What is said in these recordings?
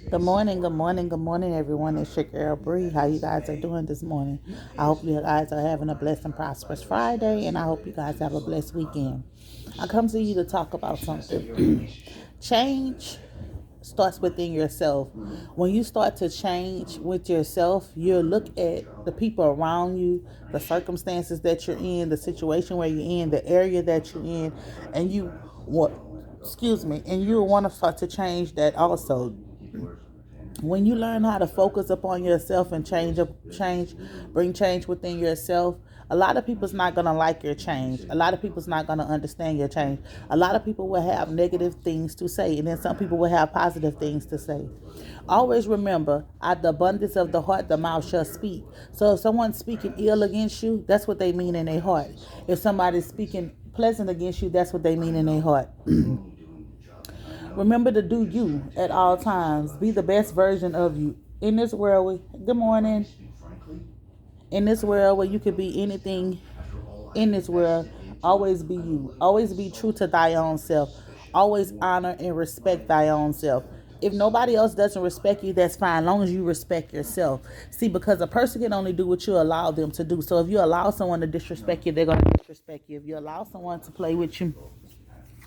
Good morning, good morning, good morning, everyone. It's your girl Bree. How you guys are doing this morning? I hope you guys are having a blessed and prosperous Friday, and I hope you guys have a blessed weekend. I come to you to talk about something. Change starts within yourself. When you start to change with yourself, you'll look at the people around you, the circumstances that you're in, the situation where you're in, the area that you're in, and you want, and you want to start to change that also. When you learn how to focus upon yourself and bring change within yourself, a lot of people's not gonna like your change. A lot of people's not gonna understand your change. A lot of people will have negative things to say, and then some people will have positive things to say. Always remember, out the abundance of the heart, the mouth shall speak. So if someone's speaking ill against you, that's what they mean in their heart. If somebody's speaking pleasant against you, that's what they mean in their heart. Remember to do you at all times. Be the best version of you. In this world, good morning. In this world where you could be anything in this world, always be you. Always be true to thy own self. Always honor and respect thy own self. If nobody else doesn't respect you, that's fine, as long as you respect yourself. See, because a person can only do what you allow them to do. So if you allow someone to disrespect you, they're going to disrespect you. If you allow someone to play with you,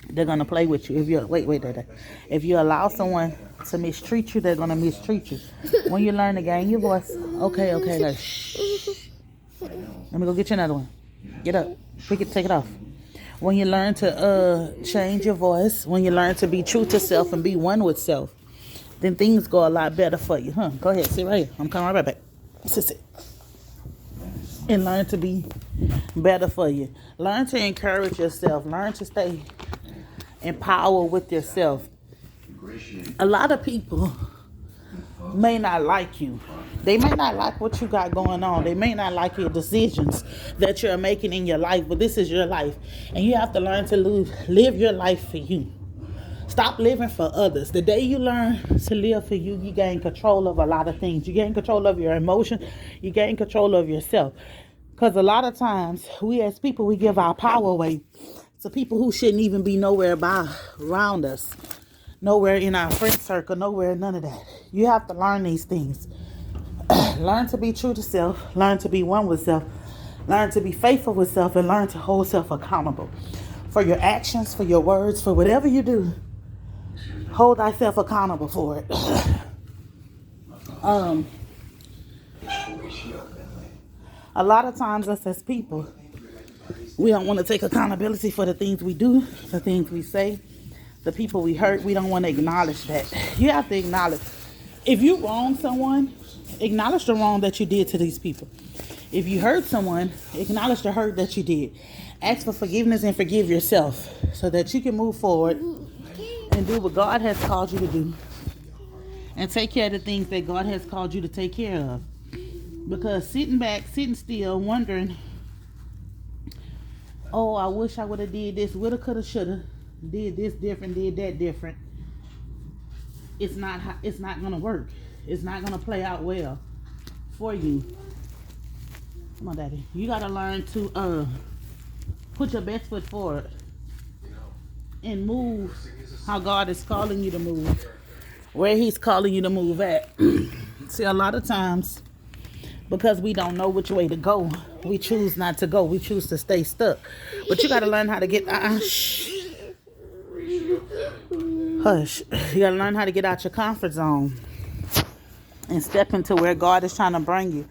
they're gonna play with you. If you if you allow someone to mistreat you, they're gonna mistreat you. When you learn to gain your voice, okay, like, shh. Let me go get you another one. Get up, take it off. When you learn to change your voice, when you learn to be true to self and be one with self, then things go a lot better for you, huh? Go ahead, sit right here. I'm coming right back. Sit. And learn to be better for you. Learn to encourage yourself. Learn to stay in power with yourself. A lot of people may not like you. They may not like what you got going on. They may not like your decisions that you're making in your life, but this is your life. And you have to learn to live your life for you. Stop living for others. The day you learn to live for you, you gain control of a lot of things. You gain control of your emotions. You gain control of yourself. Because a lot of times, we as people, we give our power away to people who shouldn't even be nowhere around us. Nowhere in our friend circle, nowhere, none of that. You have to learn these things. Learn to be true to self. Learn to be one with self. Learn to be faithful with self, and learn to hold self accountable for your actions, for your words, for whatever you do. Hold thyself accountable for it. A lot of times us as people, we don't want to take accountability for the things we do, the things we say, the people we hurt. We don't want to acknowledge that. You have to acknowledge. If you wrong someone, acknowledge the wrong that you did to these people. If you hurt someone, acknowledge the hurt that you did. Ask for forgiveness and forgive yourself so that you can move forward and do what God has called you to do. And take care of the things that God has called you to take care of. Because sitting still, wondering, oh, I wish I would have did this, woulda, coulda, shoulda, did this different, did that different. It's not gonna work. It's not gonna play out well for you. Come on, Daddy. You gotta learn to put your best foot forward and move how God is calling you to move, where He's calling you to move at. See, a lot of times, because we don't know which way to go, we choose not to go. We choose to stay stuck. But you got to learn how to get... Hush. You got to learn how to get out your comfort zone and step into where God is trying to bring you.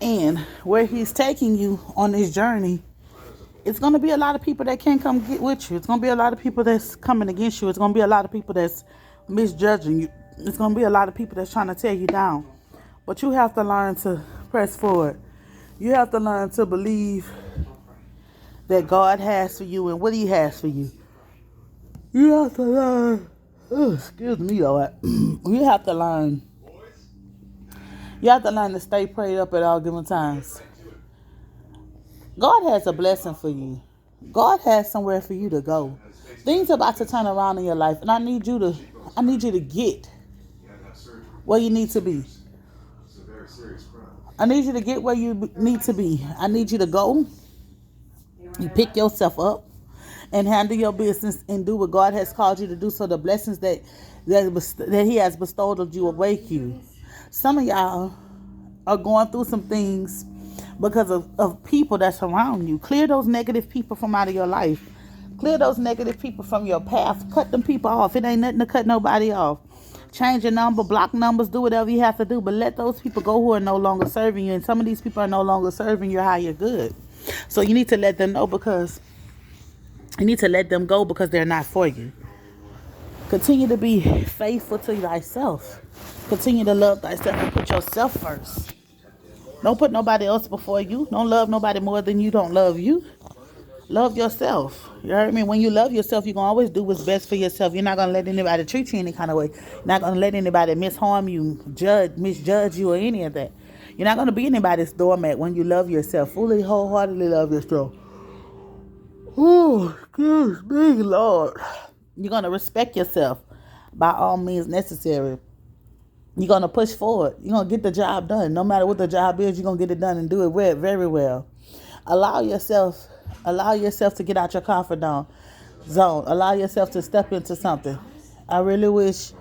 And where He's taking you on this journey, it's going to be a lot of people that can't come get with you. It's going to be a lot of people that's coming against you. It's going to be a lot of people that's misjudging you. It's going to be a lot of people that's trying to tear you down. But you have to learn to press forward. You have to learn to believe that God has for you and what He has for you. You have to learn. Excuse me, Lord. You have to learn. You have to learn to stay prayed up at all given times. God has a blessing for you. God has somewhere for you to go. Things are about to turn around in your life, and I need you to get where you need to be. I need you to get where you need to be. I need you to go. You pick yourself up and handle your business and do what God has called you to do, so the blessings that He has bestowed on you awake you. Some of y'all are going through some things because of people that surround you. Clear those negative people from out of your life. Clear those negative people from your path. Cut them people off. It ain't nothing to cut nobody off. Change your number, block numbers, do whatever you have to do, but let those people go who are no longer serving you. And some of these people are no longer serving your higher good. So you need to let them know, because you need to let them go, because they're not for you. Continue to be faithful to thyself. Continue to love thyself and put yourself first. Don't put nobody else before you. Don't love nobody more than you don't love you. Love yourself. You heard me? When you love yourself, you're going to always do what's best for yourself. You're not going to let anybody treat you any kind of way. You're not going to let anybody misharm you, misjudge you, or any of that. You're not going to be anybody's doormat when you love yourself. Fully, wholeheartedly love yourself. Oh, excuse me, Lord. You're going to respect yourself by all means necessary. You're going to push forward. You're going to get the job done. No matter what the job is, you're going to get it done and do it very well. Allow yourself to get out your comfort zone. Allow yourself to step into something. I really wish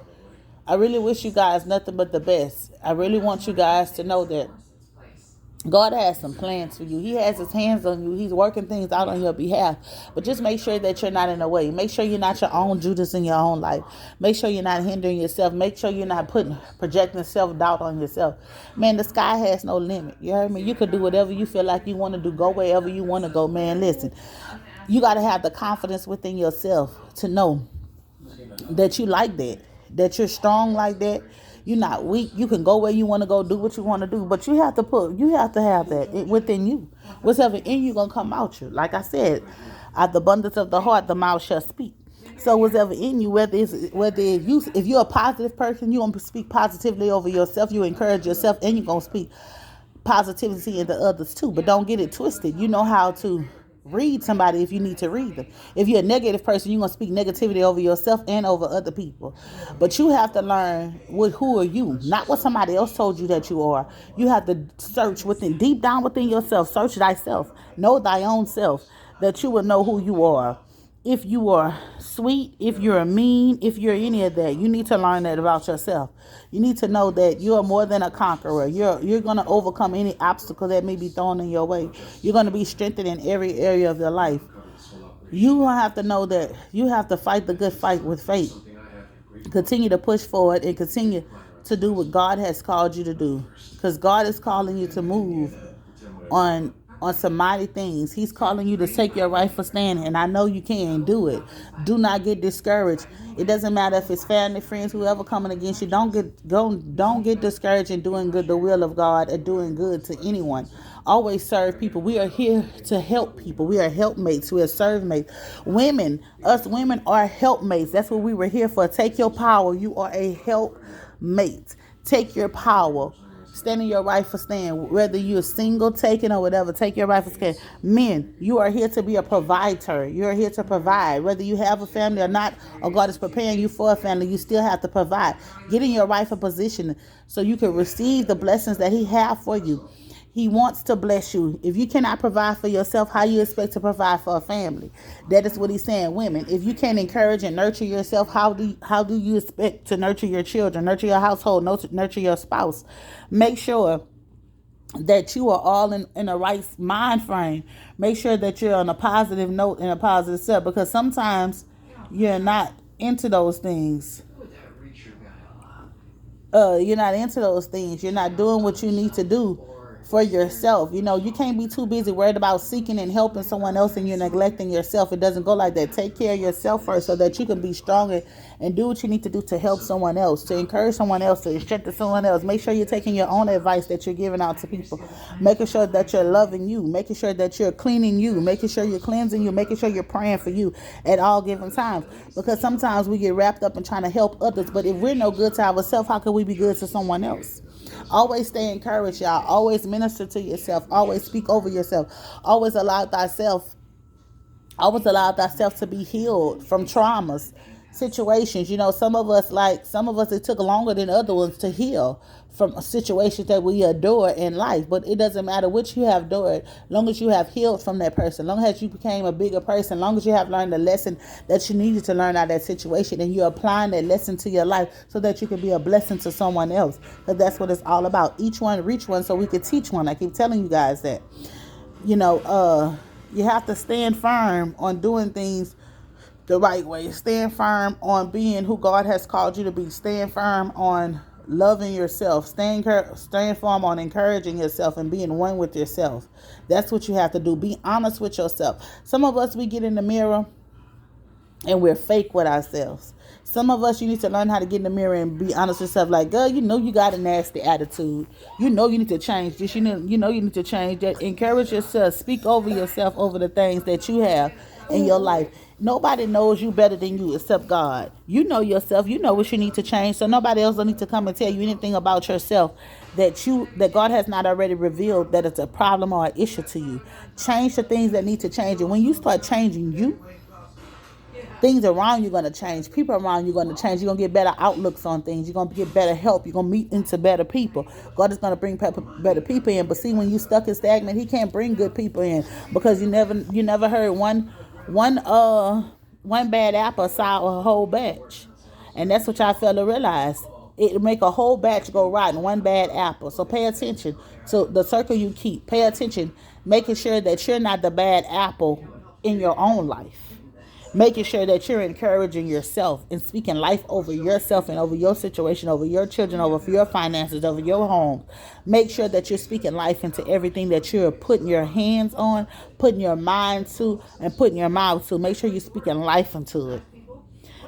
you guys nothing but the best. I really want you guys to know that God has some plans for you. He has his hands on you. He's working things out on your behalf. But just make sure that you're not in the way. Make sure you're not your own Judas in your own life. Make sure you're not hindering yourself. Make sure you're not projecting self-doubt on yourself. Man, the sky has no limit. You heard me? You could do whatever you feel like you want to do. Go wherever you want to go. Man, listen. You got to have the confidence within yourself to know that you like that you're strong like that. You're not weak. You can go where you want to go, do what you want to do. But you have to have that within you. Whatever in you gonna come out you. Like I said, out the abundance of the heart, the mouth shall speak. So whatever in you, if you're a positive person, you're gonna speak positively over yourself. You encourage yourself, and you're gonna speak positivity into others too. But don't get it twisted. You know how to read somebody if you need to read them. If you're a negative person, you're going to speak negativity over yourself and over other people. But you have to learn who are you, not what somebody else told you that you are. You have to search deep down within yourself. Search thyself. Know thy own self, that you will know who you are. If you are sweet, if you're mean, if you're any of that, you need to learn that about yourself. You need to know that you're more than a conqueror. You're going to overcome any obstacle that may be thrown in your way. You're going to be strengthened in every area of your life. You have to know that you have to fight the good fight with faith. Continue to push forward and continue to do what God has called you to do. Because God is calling you to move on some mighty things. He's calling you to take your rightful stand, and I know you can do it. Do not get discouraged. It doesn't matter if it's family, friends, whoever coming against you. Don't get discouraged in doing good, the will of God, or doing good to anyone. Always serve people. We are here to help people. We are helpmates. We are servmates. Us women are helpmates. That's what we were here for. Take your power. You are a helpmate. Take your power. Stand in your rightful stand. Whether you're single, taken, or whatever, take your rightful stand. Men, you are here to be a provider. You're here to provide. Whether you have a family or not, or God is preparing you for a family, you still have to provide. Get in your rightful position so you can receive the blessings that He has for you. He wants to bless you. If you cannot provide for yourself, how you expect to provide for a family? That is what He's saying. Women, if you can't encourage and nurture yourself, how do you expect to nurture your children, nurture your household, nurture your spouse? Make sure that you are all in the right mind frame. Make sure that you're on a positive note and a positive step, because sometimes you're not into those things. You're not into those things. You're not doing what you need to do for yourself. You can't be too busy worried about seeking and helping someone else and you're neglecting yourself. It doesn't go like that. Take care of yourself first so that you can be stronger and do what you need to do to help someone else, to encourage someone else, to strengthen someone else. Make sure you're taking your own advice that you're giving out to people, making sure that you're loving you, making sure that you're cleaning you, making sure you're cleansing you, making sure you're praying for you at all given times. Because sometimes we get wrapped up in trying to help others, but if we're no good to ourselves, how can we be good to someone else? Always stay encouraged, y'all. Always minister to yourself. Always speak over yourself. Always allow thyself to be healed from traumas. situations. Some of us, it took longer than other ones to heal from situations that we adore in life. But it doesn't matter which you have adored, long as you have healed from that person, long as you became a bigger person, long as you have learned the lesson that you needed to learn out of that situation, and you're applying that lesson to your life so that you can be a blessing to someone else. Because that's what it's all about. Each one reach one so we could teach one. I keep telling you guys that. You have to stand firm on doing things the right way. Stand firm on being who God has called you to be. Stand firm on loving yourself. Stand firm on encouraging yourself and being one with yourself. That's what you have to do. Be honest with yourself. Some of us, we get in the mirror and we're fake with ourselves. Some of us, you need to learn how to get in the mirror and be honest with yourself. Like, girl, you got a nasty attitude. You need to change this. You need to change that. Encourage yourself. Speak over yourself, over the things that you have in your life. Nobody knows you better than you except God. You know yourself. You know what you need to change. So nobody else don't need to come and tell you anything about yourself that God has not already revealed that it's a problem or an issue to you. Change the things that need to change. And when you start changing you, things around you are going to change. People around you are going to change. You're going to get better outlooks on things. You're going to get better help. You're going to meet into better people. God is going to bring better people in. But see, when you stuck and stagnant, he can't bring good people in, because you never heard one bad apple sour a whole batch. And that's what y'all fail to realize. It make a whole batch go rotten, one bad apple. So pay attention to the circle you keep. Pay attention, making sure that you're not the bad apple in your own life. Making sure that you're encouraging yourself and speaking life over yourself and over your situation, over your children, over your finances, over your home. Make sure that you're speaking life into everything that you're putting your hands on, putting your mind to, and putting your mouth to. Make sure you're speaking life into it.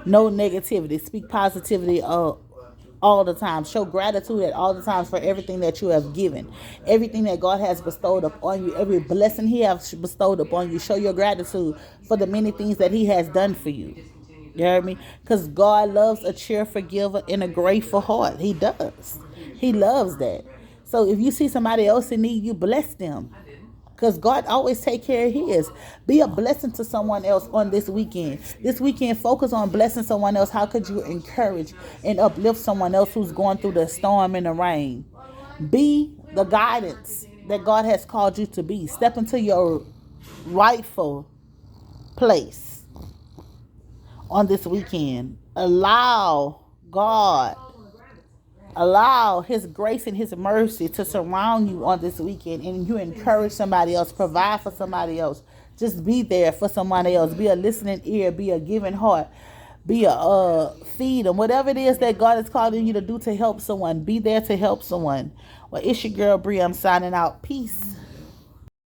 No negativity. Speak positivity all the time. Show gratitude at all the times for everything that you have given. Everything that God has bestowed upon you. Every blessing he has bestowed upon you. Show your gratitude for the many things that he has done for you. You heard me? Because God loves a cheerful giver and a grateful heart. He does. He loves that. So if you see somebody else in need, you bless them. Because God always take care of his. Be a blessing to someone else on this weekend. This weekend, focus on blessing someone else. How could you encourage and uplift someone else who's going through the storm and the rain? Be the guidance that God has called you to be. Step into your rightful place on this weekend. Allow his grace and his mercy to surround you on this weekend, and you encourage somebody else, provide for somebody else. Just be there for somebody else. Be a listening ear, be a giving heart, be a feed them. Whatever it is that God is calling you to do to help someone, be there to help someone. Well, it's your girl Bree. I'm signing out. Peace.